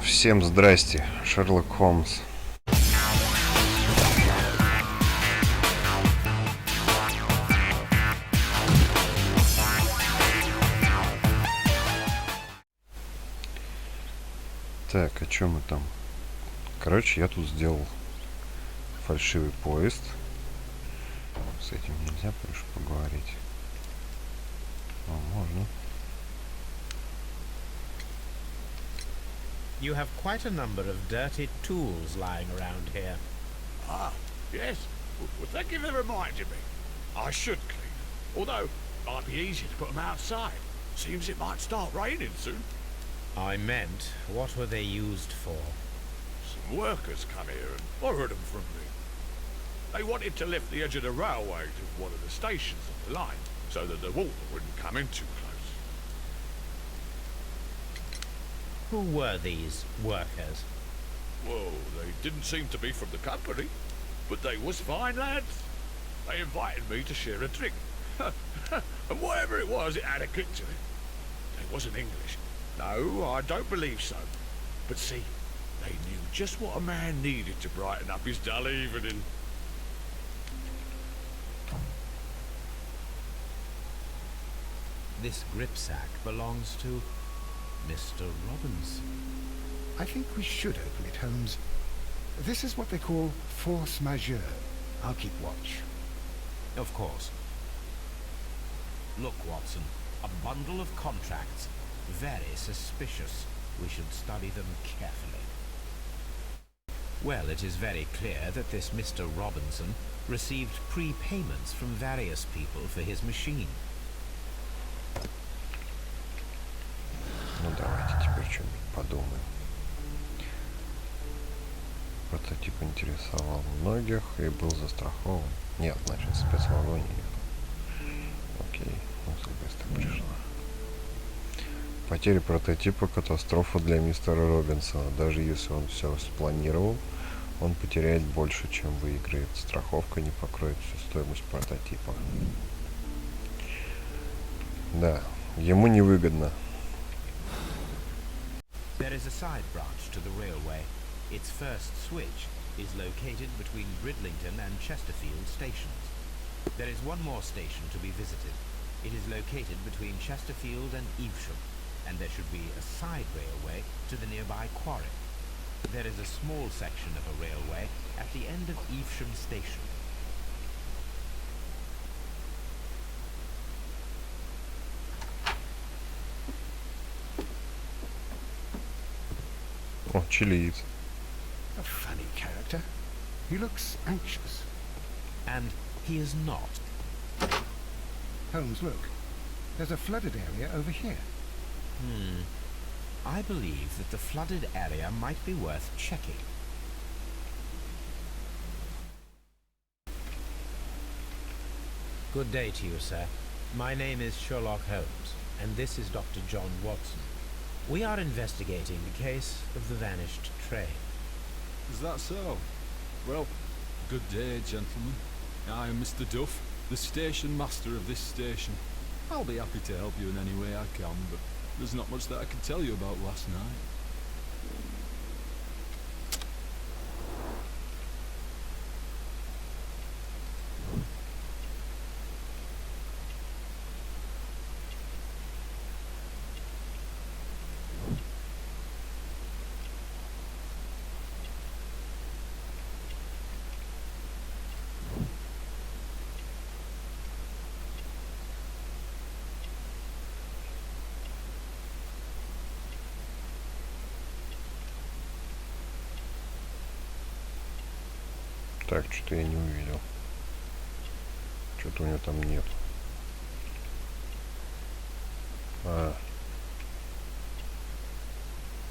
Всем здрасте, Шерлок Холмс. Так, а чё мы там? Короче, я тут сделал фальшивый поезд. С этим нельзя больше поговорить. О, можно. You have quite a number of dirty tools lying around here. Ah, yes. Well, thank you for reminding me. I should clean them. Although, it might be easier to put them outside. Seems it might start raining soon. I meant, what were they used for? Some workers come here and borrowed them from me. They wanted to lift the edge of the railway to one of the stations on the line, so that the water wouldn't come in too close. Who were these workers? Well, they didn't seem to be from the company, but they was fine lads. They invited me to share a drink. And whatever it was, it had a kick to it. They wasn't English. No, I don't believe so. But see, they knew just what a man needed to brighten up his dull evening. This gripsack belongs to Mr. Robinson. I think we should open it, Holmes. This is what they call force majeure. I'll keep watch. Of course. Look, Watson, a bundle of contracts. Very suspicious. We should study them carefully. Well, it is very clear that this Mr. Robinson received prepayments from various people for his machine. Ну давайте теперь что-нибудь подумаем. Прототип интересовал многих и был застрахован. Нет, значит, в спецвагоне ехал. Окей, мысль быстро пришла. Потеря прототипа — катастрофа для мистера Робинсона. Даже если он все спланировал, он потеряет больше, чем выиграет. Страховка не покроет всю стоимость прототипа. Да, ему невыгодно. There is a side branch to the railway. Its first switch is located between Bridlington and Chesterfield stations. There is one more station to be visited. It is located between Chesterfield and Evesham, and there should be a side railway to the nearby quarry. There is a small section of a railway at the end of Evesham station. О, чилиец. A funny character. He looks anxious. And he is not. Holmes, look. There's a flooded area over here. I believe that the flooded area might be worth checking. Good day to you, sir. My name is Sherlock Holmes, and this is Dr. John Watson. We are investigating the case of the vanished train. Is that so? Well, good day, gentlemen. I am Mr. Duff, the station master of this station. I'll be happy to help you in any way I can, but there's not much that I can tell you about last night. Так, что-то я не увидел. Что-то у него там нет. У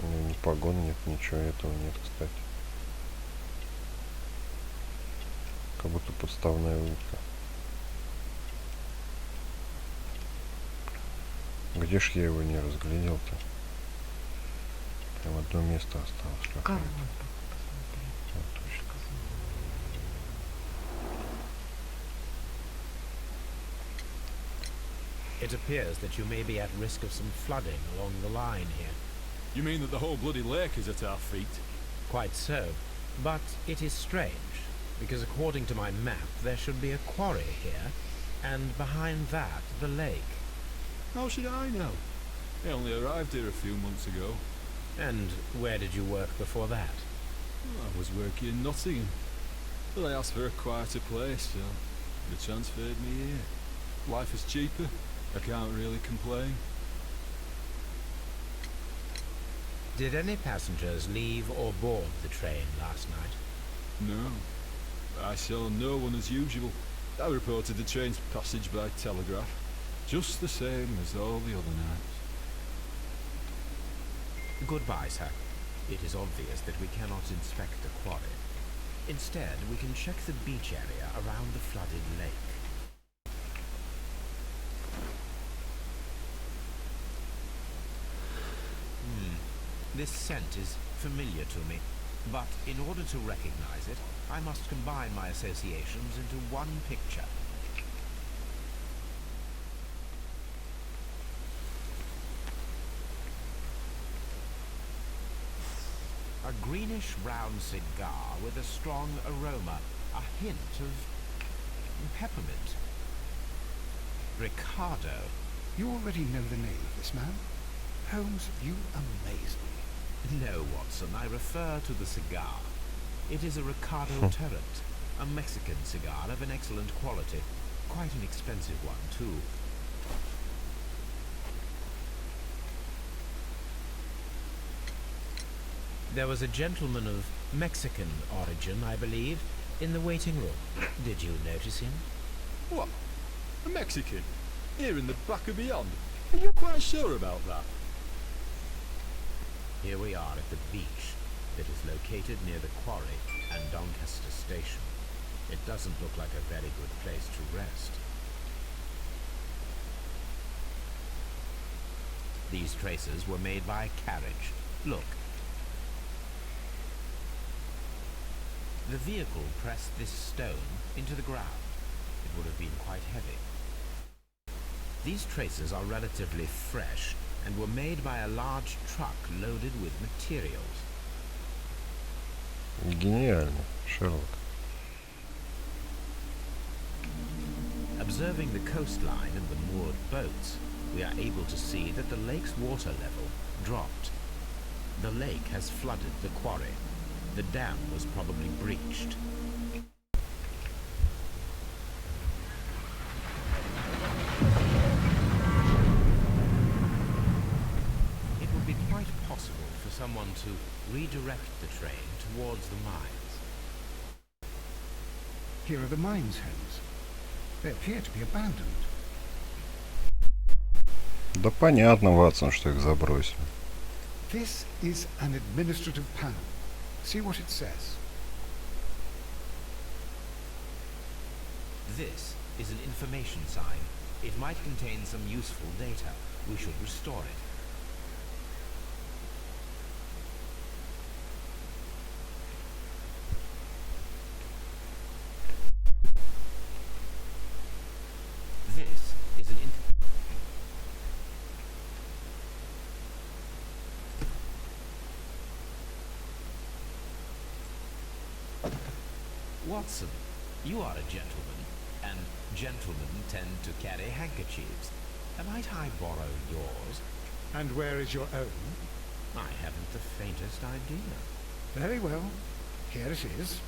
него ни погон нет, ничего этого нет, кстати. Как будто подставная улыбка. Где ж я его не разглядел-то? Прям одно место осталось. Карман. Вот, точно. It appears that you may be at risk of some flooding along the line here. You mean that the whole bloody lake is at our feet? Quite so. But it is strange, because according to my map, there should be a quarry here, and behind that, the lake. How should I know? I only arrived here a few months ago. And where did you work before that? I was working in Nottingham, but I asked for a quieter place, so they transferred me here. Life is cheaper. I can't really complain. Did any passengers leave or board the train last night? No. I saw no one as usual. I reported the train's passage by telegraph, just the same as all the other nights. Goodbye, sir. It is obvious that we cannot inspect the quarry. Instead, we can check the beach area around the flooded lake. This scent is familiar to me, but in order to recognize it, I must combine my associations into one picture. A greenish-brown cigar with a strong aroma, a hint of peppermint. Ricardo. You already know the name of this man? Holmes, you amaze me. No, Watson, I refer to the cigar. It is a Ricardo Turret, a Mexican cigar of an excellent quality. Quite an expensive one, too. There was a gentleman of Mexican origin, I believe, in the waiting room. Did you notice him? What? A Mexican? Here in the back of beyond? Are you quite sure about that? Here we are at the beach that is located near the quarry and Doncaster Station. It doesn't look like a very good place to rest. These traces were made by a carriage. Look. The vehicle pressed this stone into the ground. It would have been quite heavy. These traces are relatively fresh and were made by a large truck loaded with materials. Гениально, Шерлок. Observing the coastline and the moored boats, we are able to see that the lake's water level dropped. The lake has flooded the quarry. The dam was probably breached. It would be quite possible for someone to redirect the train towards the mines. Here are the mines, Holmes. They appear to be abandoned. Да понятно, Ватсон, что их забросили. This is an administrative panel. See what it says. This is an information sign. It might contain some useful data. We should restore it. This is an Watson, you are a gentleman, and gentlemen tend to carry handkerchiefs. Might I borrow yours? And where is your own? I haven't the faintest idea. Very well. Here it is.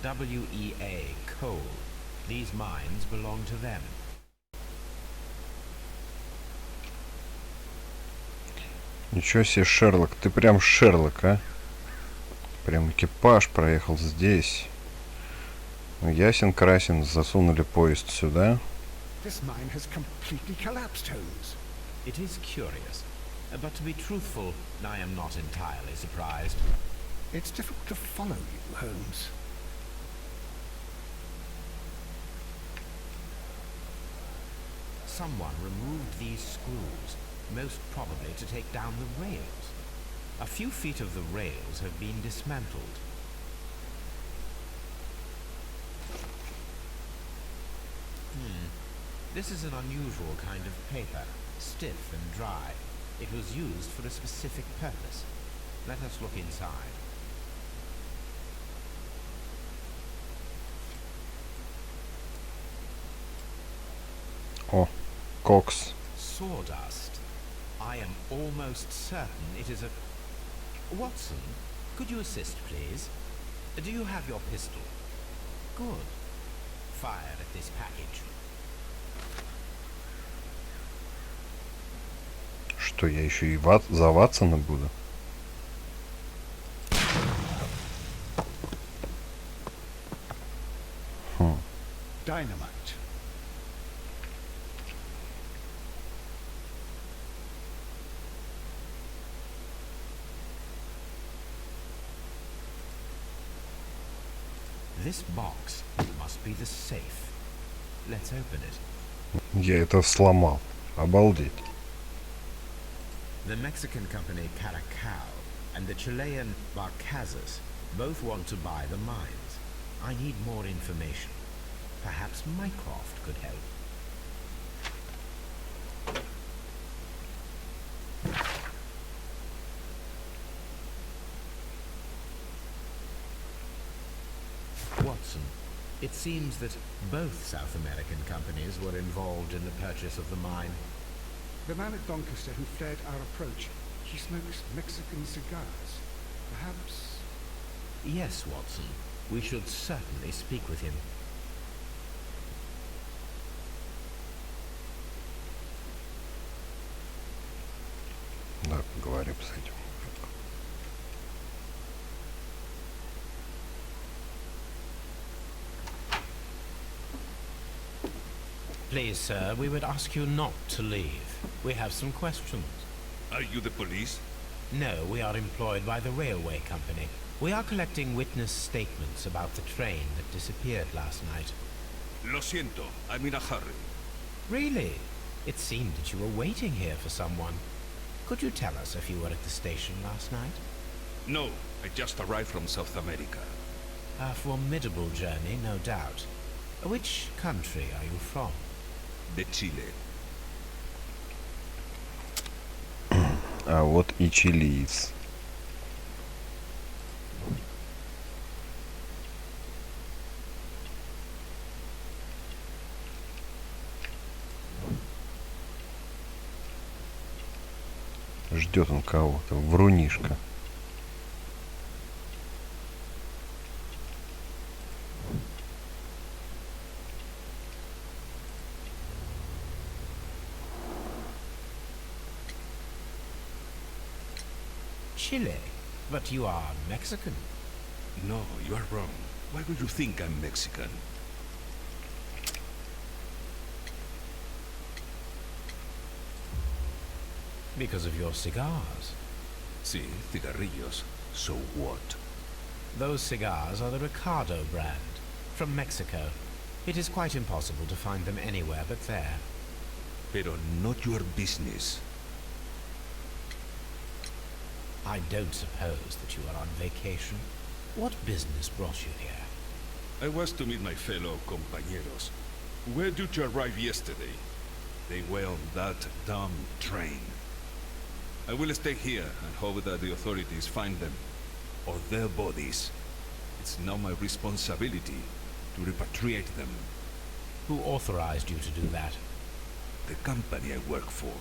WEA coal. These mines belong to them. Ничего себе, Шерлок, ты прям Шерлок, а? Прям экипаж проехал здесь. Ну, ясен-красен, засунули поезд сюда. This mine has completely collapsed, Holmes. It is curious, but to be truthful, I am not entirely surprised. It's difficult to follow you, Holmes. Someone removed these screws, most probably to take down the rails. A few feet of the rails have been dismantled. This is an unusual kind of paper, stiff and dry. It was used for a specific purpose. Let us look inside. О, кокс. Sawdust. I am almost certain it is a... Watson, could you assist, please? Do you have your pistol? Good. Fire at this package. Что, я еще и за Ватсона буду? Dynamite. This box must be the safe. Let's open it. Я это сломал. Обалдеть. The Mexican company Caracao and the Chilean Barcazas both want to buy the mines. I need more information. Perhaps Mycroft could help. Watson, it seems that both South American companies were involved in the purchase of the mine. The man at Doncaster who fled our approach, he smokes Mexican cigars. Perhaps... Yes, Watson. We should certainly speak with him. Да, поговорим с этим. Please, sir, we would ask you not to leave. We have some questions. Are you the police? No, we are employed by the railway company. We are collecting witness statements about the train that disappeared last night. Lo siento, I'm in a hurry. Really? It seemed that you were waiting here for someone. Could you tell us if you were at the station last night? No, I just arrived from South America. A formidable journey, no doubt. Which country are you from? De Chile. А вот и чилиец. Ждет он кого-то, врунишка. Chile? But you are Mexican. No, you are wrong. Why would you think I'm Mexican? Because of your cigars. Sí, cigarrillos. So what? Those cigars are the Ricardo brand, from Mexico. It is quite impossible to find them anywhere but there. Pero not your business. I don't suppose that you are on vacation. What business brought you here? I was to meet my fellow compañeros. Where did you arrive yesterday? They were on that damn train. I will stay here and hope that the authorities find them, or their bodies. It's now my responsibility to repatriate them. Who authorized you to do that? The company I work for.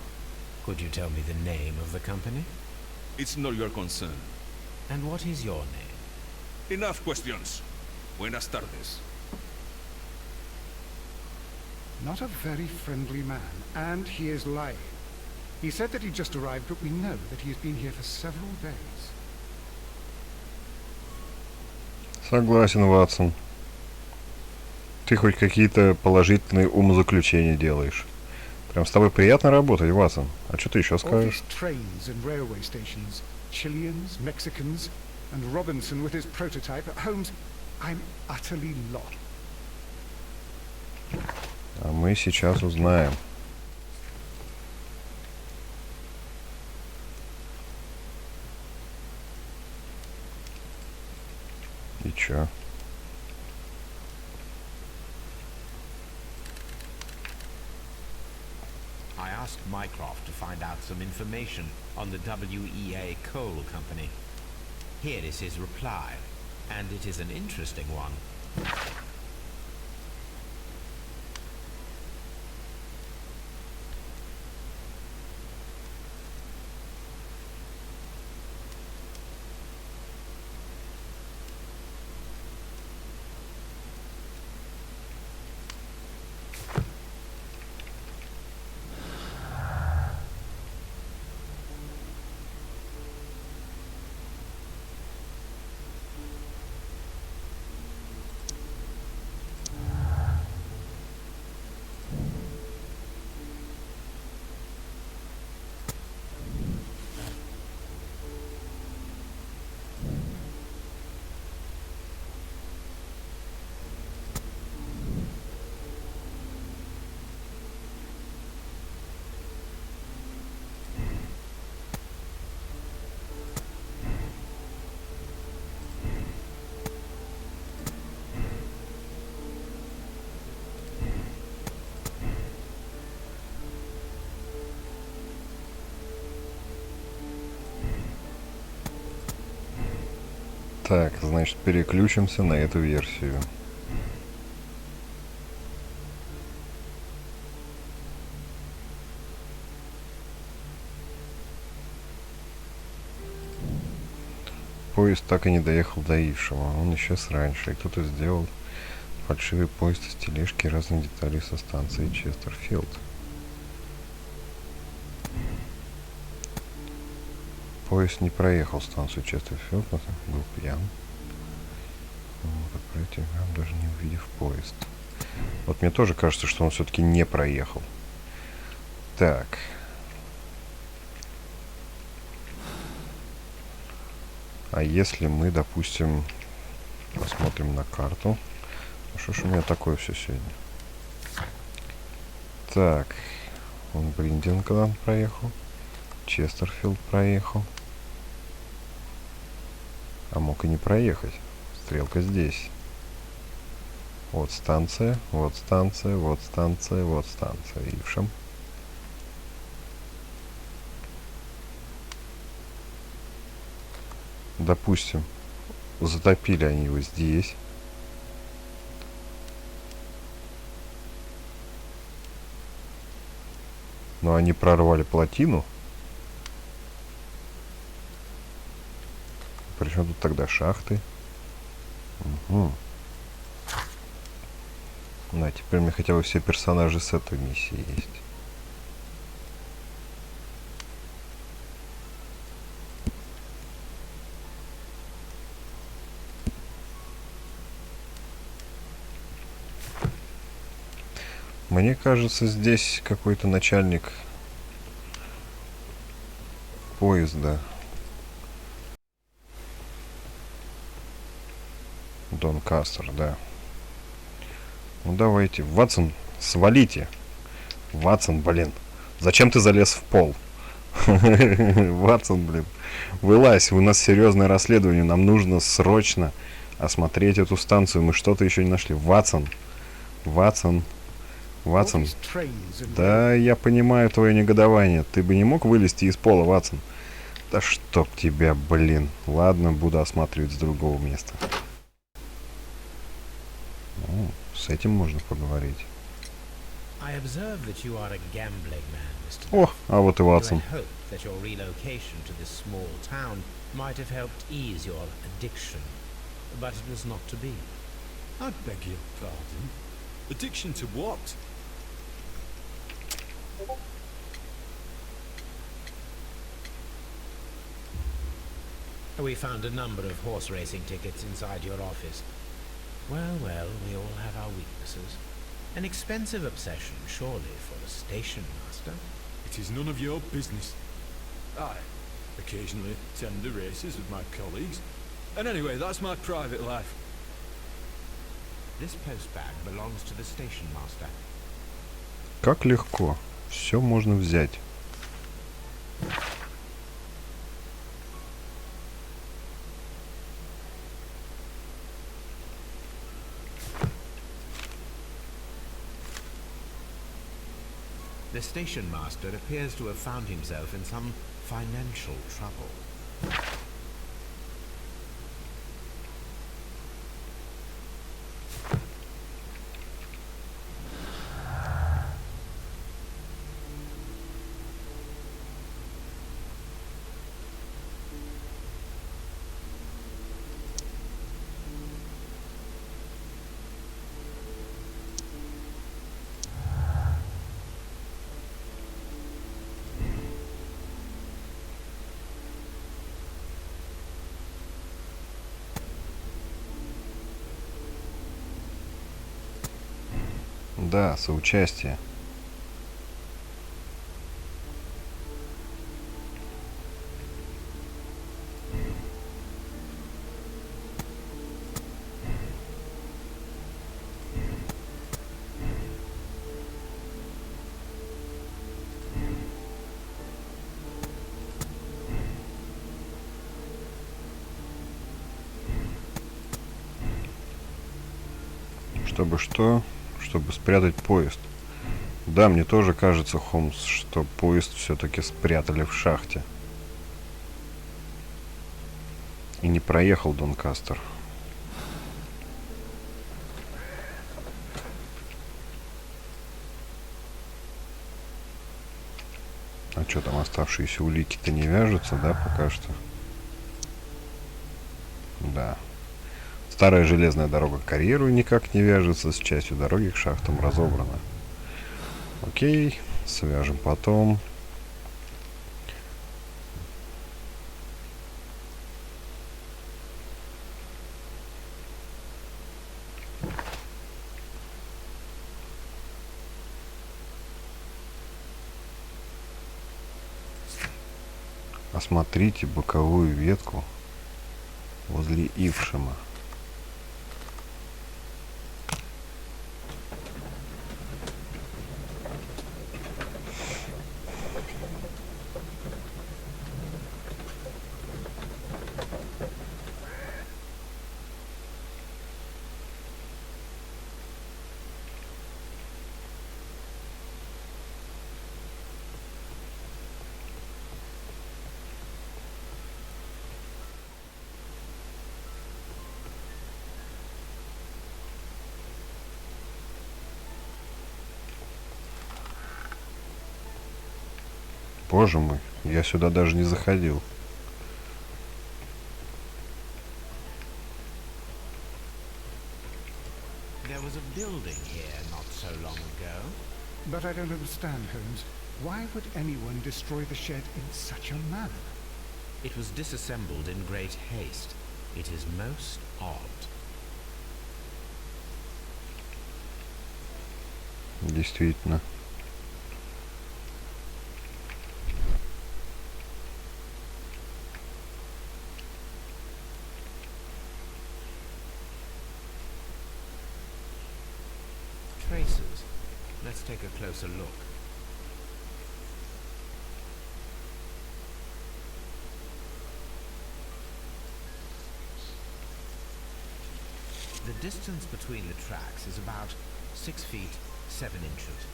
Could you tell me the name of the company? It's not your concern. And what is your name? Enough questions. Buenas tardes. Not a very friendly man, and he is lying. He said that he just arrived, but we know that he has been here for several days. Согласен, Ватсон. Ты хоть какие-то положительные умозаключения делаешь. Прям с тобой приятно работать, Ватсон. А что ты еще All скажешь? these trains and railway stations, Chileans, Mexicans, and Robinson with his prototype at Holmes. I'm utterly lost. А мы сейчас узнаем. И чё? I asked Mycroft to find out some information on the WEA Coal Company. Here is his reply, and it is an interesting one. Так, значит, переключимся на эту версию. Поезд так и не доехал до Ившева. Он исчез раньше, и кто-то сделал фальшивый поезд из тележки и разных деталей со станции Честерфилд. Поезд не проехал станцию Честерфилд, потому что был пьян. Вот, отправить даже не увидев поезд. Вот мне тоже кажется, что он все-таки не проехал. Так. А если мы, допустим, посмотрим на карту. Ну, что ж у меня такое все сегодня? Так. Он Бринден когда он проехал. Честерфилд проехал. А мог и не проехать. Стрелка здесь. Вот станция, вот станция, вот станция, вот станция. Ившем. Допустим, затопили они его здесь. Но они прорвали плотину. Причем тут тогда шахты? Угу. Ну, а теперь у меня хотя бы все персонажи с этой миссии есть. Мне кажется, здесь какой-то начальник поезда. Донкастер, да. Ну давайте. Ватсон, свалите. Ватсон, блин. Зачем ты залез в пол? Ватсон, блин. Вылазь, у нас серьезное расследование. Нам нужно срочно осмотреть эту станцию. Мы что-то еще не нашли. Ватсон. Ватсон. Ватсон. Да, я понимаю твое негодование. Ты бы не мог вылезти из пола, Ватсон? Да чтоб тебя, блин. Ладно, буду осматривать с другого места. Ну, с этим можно поговорить. О, а вот и Ватсон. Addiction to what? We found a number of horse racing tickets inside your office. Well, well, we all have our weaknesses. An expensive obsession, surely, for a station master. It is none of your business. I occasionally attend the races with my colleagues. And anyway, that's my private life. This postbag belongs to the station master. Как легко. Все можно взять. The station master appears to have found himself in some financial trouble. Да, соучастие. Чтобы что? Чтобы спрятать поезд. Да, мне тоже кажется, Холмс, что поезд все-таки спрятали в шахте. И не проехал Донкастер. А что там, оставшиеся улики-то не вяжутся, да, пока что? Да. Старая железная дорога к карьеру никак не вяжется с частью дороги к шахтам разобрана. Окей, свяжем потом. Осмотрите боковую ветку возле Ившема. Боже мой, я сюда даже не заходил. There was a building here not so long ago. But I don't understand, Holmes. Why would anyone destroy the shed in such a manner? It was disassembled in great haste. It is most odd. Действительно. Traces. Let's take a closer look. The distance between the tracks is about 6 feet 7 inches.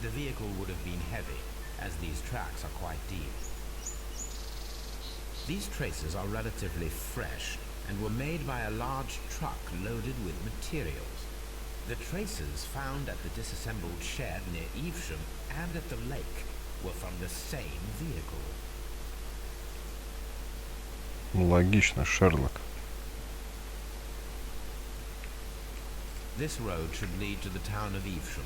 The vehicle would have been heavy, as these tracks are quite deep. These traces are relatively fresh and were made by a large truck loaded with materials. The traces found at the disassembled shed near Evesham and at the lake were from the same vehicle. Логично, Шерлок. This road should lead to the town of Evesham.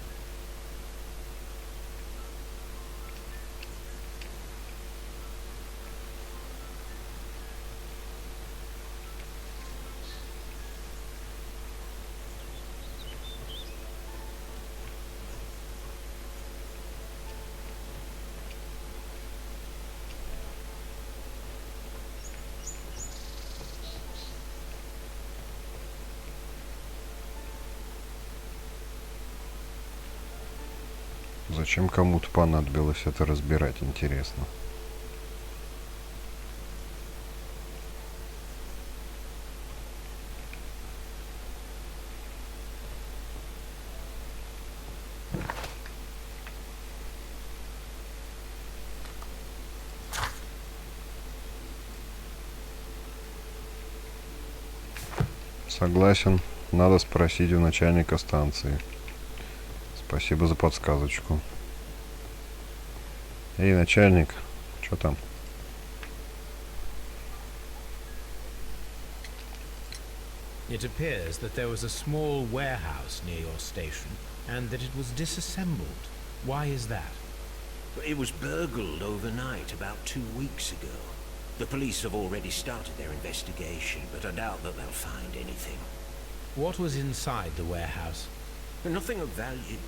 Зачем кому-то понадобилось это разбирать, интересно? Согласен. Надо спросить у начальника станции. Спасибо за подсказочку. Эй, начальник, что там? It appears that there was a small warehouse near your station, and that it was disassembled. Why is that? It was burgled overnight about 2 weeks ago. The police have already started their investigation, but I doubt that they'll find anything. What was inside the warehouse? Nothing of value.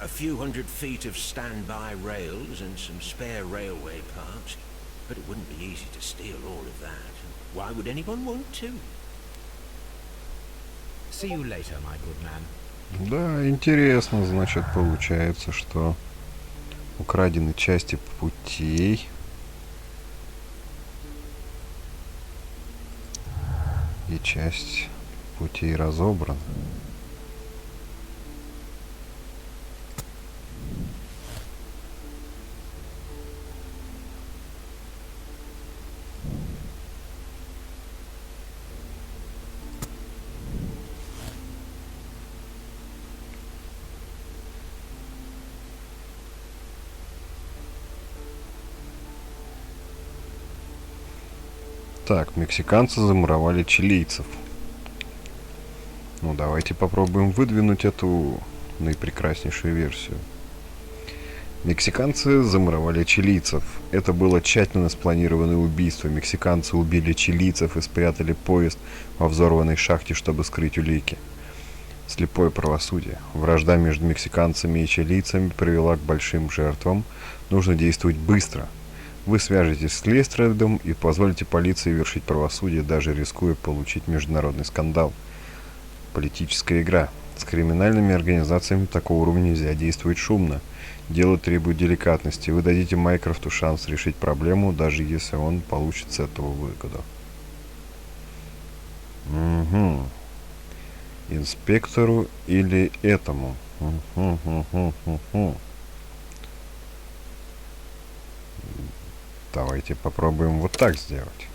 A few hundred feet of standby rails and some spare railway parts. But it wouldn't be easy to steal all of that. Why would anyone want to? See you later, my good man. Да, интересно, значит, получается, что украдены части путей. И часть путей разобрана. Так, мексиканцы замуровали чилийцев. Ну, давайте попробуем выдвинуть эту наипрекраснейшую версию. Мексиканцы замуровали чилийцев. Это было тщательно спланированное убийство. Мексиканцы убили чилийцев и спрятали поезд во взорванной шахте, чтобы скрыть улики. Слепое правосудие. Вражда между мексиканцами и чилийцами привела к большим жертвам. Нужно действовать быстро. Вы свяжетесь с следствием и позволите полиции вершить правосудие, даже рискуя получить международный скандал. Политическая игра. С криминальными организациями такого уровня нельзя действовать шумно. Дело требует деликатности. Вы дадите Майкрофту шанс решить проблему, даже если он получит с этого выгоду. Угу. Инспектору или этому? Давайте попробуем вот так сделать.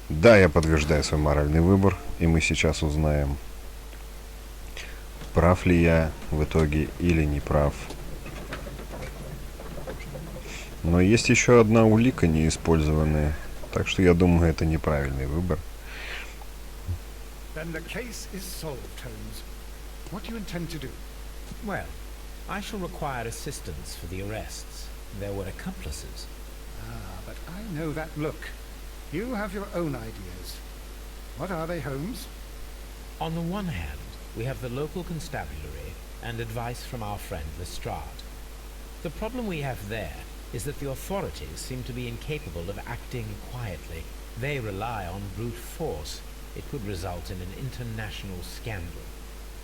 Да, я подтверждаю свой моральный выбор, и мы сейчас узнаем, прав ли я в итоге или не прав. Но есть еще одна улика неиспользованная, так что я думаю, это неправильный выбор. Then the case is solved, Holmes. What do you intend to do? Well, I shall require assistance for the arrests. There were accomplices. Ah, but I know that look. You have your own ideas. What are they, Holmes? On the one hand, we have the local constabulary and advice from our friend Lestrade. The problem we have there is that the authorities seem to be incapable of acting quietly. They rely on brute force. It could result in an international scandal.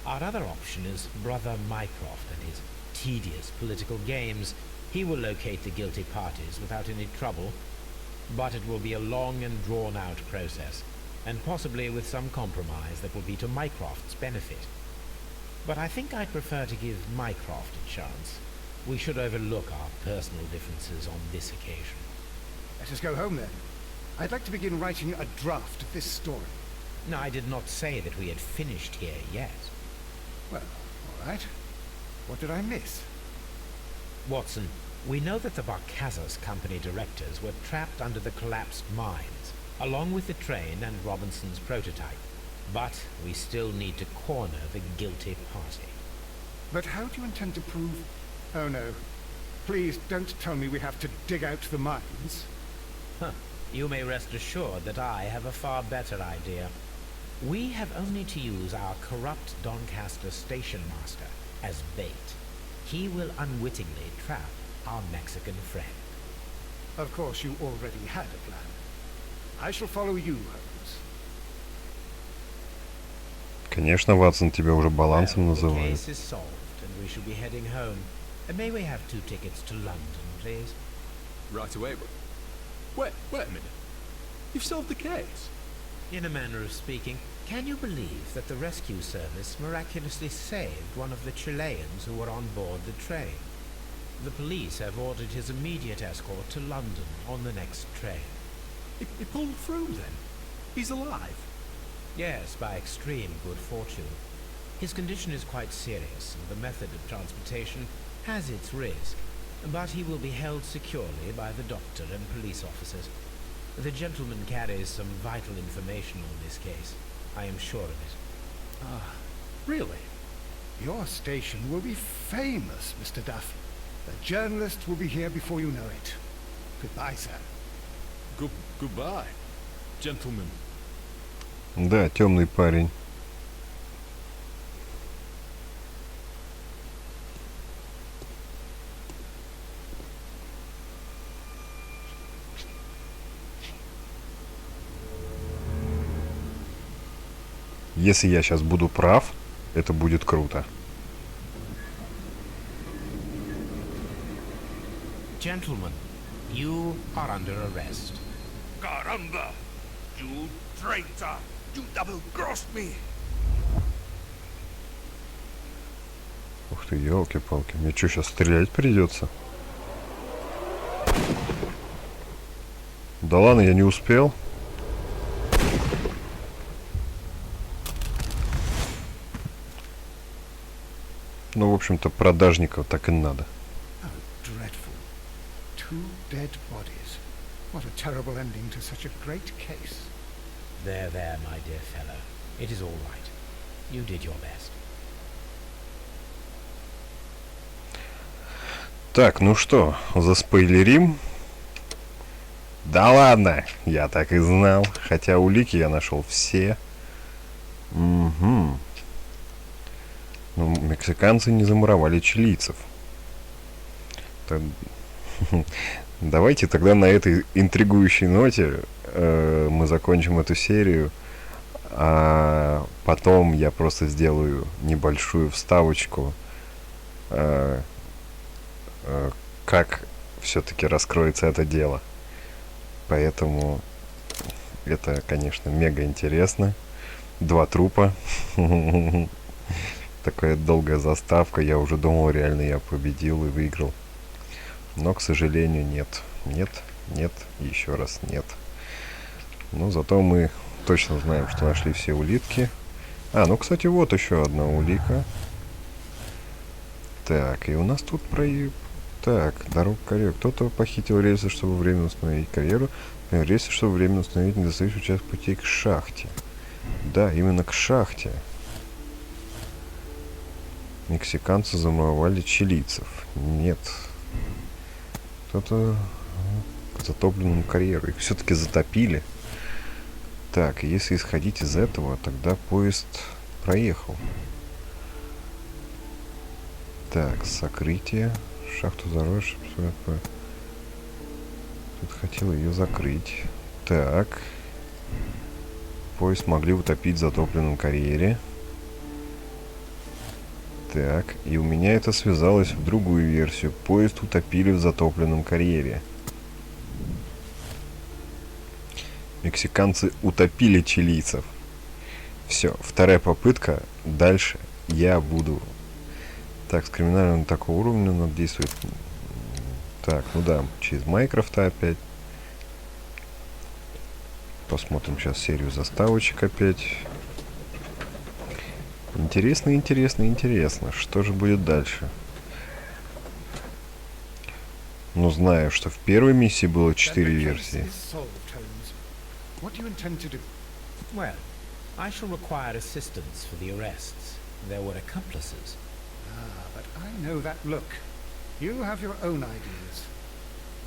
Our other option is Brother Mycroft and his tedious political games. He will locate the guilty parties without any trouble, but it will be a long and drawn-out process, and possibly with some compromise that will be to Mycroft's benefit. But I think I'd prefer to give Mycroft a chance. We should overlook our personal differences on this occasion. Let us go home, then. I'd like to begin writing a draft of this story. No, I did not say that we had finished here yet. Well, all right. What did I miss? Watson, we know that the Barcazas Company directors were trapped under the collapsed mines, along with the train and Robinson's prototype. But we still need to corner the guilty party. But how do you intend to prove... Oh, no. Please don't tell me we have to dig out the mines. Huh. You may rest assured that I have a far better idea. We have only to use our corrupt Doncaster station master as bait. He will unwittingly trap our Mexican friend. Of course, you already had a plan. I shall follow you, Holmes. Конечно, Ватсон тебя уже балансом Well, the называет. case is solved, and we shall be heading home. May we have 2 tickets to London, please? Right away, but... Wait a minute. You've solved the case? In a manner of speaking, can you believe that the rescue service miraculously saved one of the Chileans who were on board the train? The police have ordered his immediate escort to London on the next train. He pulled through then? He's alive? Yes, by extreme good fortune. His condition is quite serious, and the method of transportation has its risk, but he will be held securely by the doctor and police officers. The gentleman carries some vital information on this case. I am sure of it. Ah, really? Your station will be famous, Mr. Duff. The journalist will be here before you know it. Goodbye, sir. Goodbye, gentlemen. Да, темный парень. Если я сейчас буду прав, это будет круто. Gentlemen, you are under arrest. Caramba! You traitor! You double-crossed me! Ух ты, елки-палки. Мне что, сейчас стрелять придется? Да ладно, я не успел. Ну, в общем-то, продажников так и надо. Oh, dreadful. 2 dead bodies. What a terrible ending to such a great case. There, my dear fellow. It is all right. You did your best. Так, ну что, заспойлерим? Да ладно, я так и знал. Хотя улики я нашел все. Угу. Ну, мексиканцы не замуровали чилийцев. Так, давайте тогда на этой интригующей ноте мы закончим эту серию. А потом я просто сделаю небольшую вставочку, как все-таки раскроется это дело. Поэтому это, конечно, мега интересно. 2 трупа. Такая долгая заставка. Я уже думал, реально я победил и выиграл. Но, к сожалению, нет. Нет, нет, еще раз нет. Но зато мы точно знаем, что нашли все улитки. А, ну, кстати, вот еще одна улика. Так, и у нас тут Так, дорога к карьеру. Кто-то похитил рельсы, чтобы временно установить карьеру. Рельсы, чтобы временно установить недостающий участок пути к шахте. Да, именно к шахте. Мексиканцы замуровали чилийцев. Нет. Кто-то к затопленному карьеру. Их все-таки затопили. Так, если исходить из этого, тогда поезд проехал. Так, сокрытие. Шахту заросшим. Тут хотел ее закрыть. Так. Поезд могли утопить в затопленном карьере. Так, и у меня это связалось в другую версию. Поезд утопили в затопленном карьере. Мексиканцы утопили чилийцев. Все, 2-я попытка. Дальше я буду... Так, с криминальным такого уровня надо действовать. Так, ну да, через Майкрофта опять. Посмотрим сейчас серию заставочек опять. Интересно, интересно, интересно. Что же будет дальше? Ну, знаю, что в первой миссии было 4 версии. Well, I shall require assistance for the arrests. There were accomplices. Ah, but I know that look. You have your own ideas.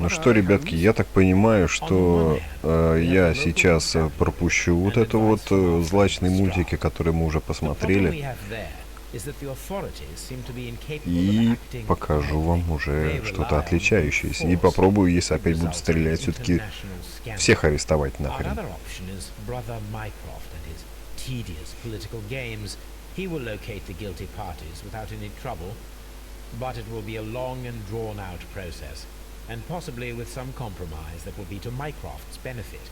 Ну что, ребятки, я так понимаю, что я сейчас пропущу вот это вот злачные мультики, которые мы уже посмотрели, и покажу вам уже что-то отличающееся. И попробую, если опять будут стрелять, все-таки всех арестовать нахрен. But it will be a long and drawn-out process, and possibly with some compromise that will be to Mycroft's benefit.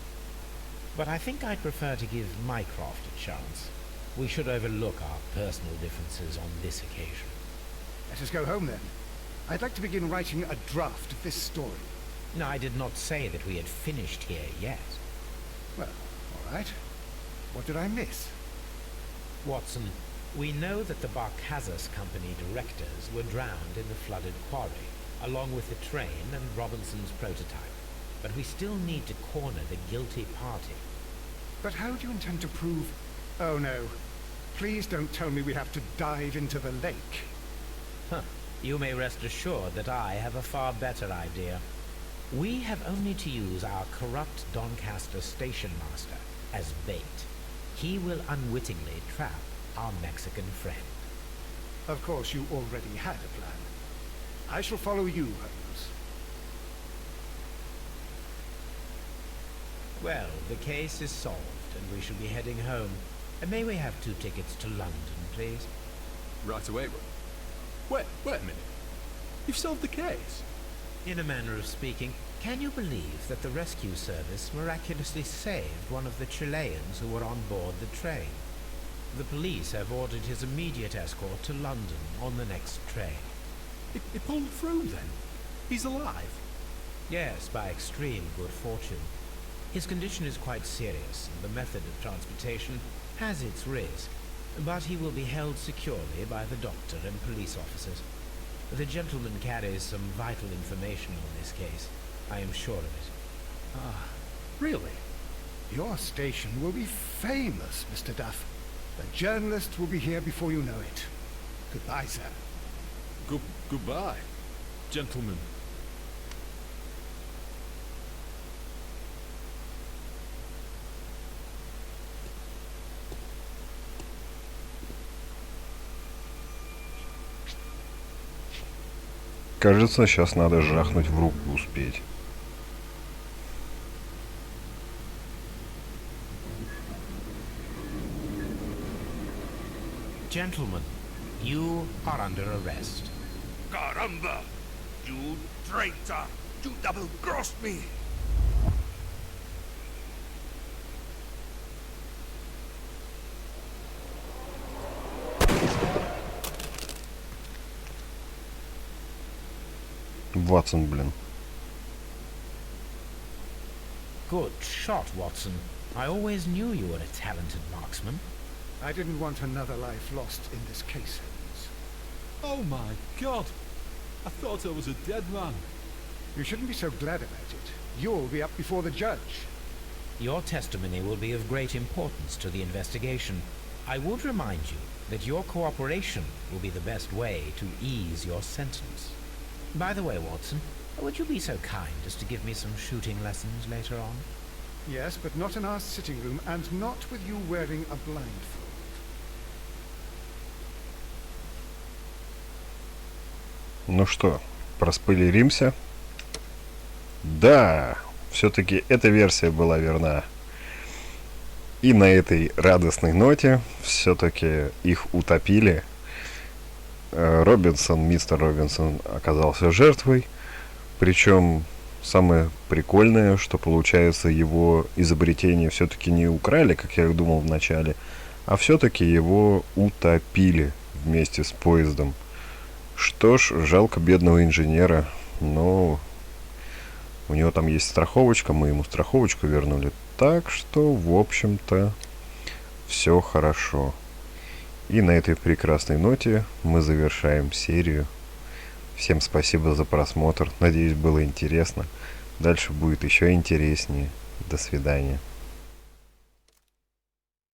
But I think I'd prefer to give Mycroft a chance. We should overlook our personal differences on this occasion. Let us go home then. I'd like to begin writing a draft of this story. No, I did not say that we had finished here yet. Well, all right. What did I miss? Watson, we know that the Barkazas Company directors were drowned in the flooded quarry, along with the train and Robinson's prototype. But we still need to corner the guilty party. But how do you intend to prove... Oh no. Please don't tell me we have to dive into the lake. Huh. You may rest assured that I have a far better idea. We have only to use our corrupt Doncaster station master as bait. He will unwittingly trap our Mexican friend. Of course, you already had a plan. I shall follow you, Holmes. Well, the case is solved, and we shall be heading home. And may we have 2 tickets to London, please? Right away, Rob. Wait a minute. You've solved the case? In a manner of speaking, can you believe that the rescue service miraculously saved one of the Chileans who were on board the train? The police have ordered his immediate escort to London on the next train. He pulled through then? He's alive? Yes, by extreme good fortune. His condition is quite serious, and the method of transportation has its risk, but he will be held securely by the doctor and police officers. The gentleman carries some vital information on this case. I am sure of it. Ah, really? Your station will be famous, Mr. Duff. The journalist will be here before you know it. Goodbye, sir. Goodbye, gentlemen. Кажется, сейчас надо жахнуть в руку успеть. Gentlemen, you are under arrest. Caramba! You traitor! You double-crossed me! Ватсон, блин. Good shot, Watson. I always knew you were a talented marksman. I didn't want another life lost in this case, Holmes. Oh my God! I thought I was a dead man. You shouldn't be so glad about it. You'll be up before the judge. Your testimony will be of great importance to the investigation. I would remind you that your cooperation will be the best way to ease your sentence. By the way, Watson, would you be so kind as to give me some shooting lessons later on? Yes, but not in our sitting room, and not with you wearing a blindfold. Ну что, проспойлеримся? Да, все-таки эта версия была верна. И на этой радостной ноте все-таки их утопили. Мистер Робинсон оказался жертвой. Причем самое прикольное, что получается его изобретение все-таки не украли, как я думал вначале, а все-таки его утопили вместе с поездом. Что ж, жалко бедного инженера, но у него там есть страховочка, мы ему страховочку вернули. Так что, в общем-то, все хорошо. И на этой прекрасной ноте мы завершаем серию. Всем спасибо за просмотр. Надеюсь, было интересно. Дальше будет еще интереснее. До свидания.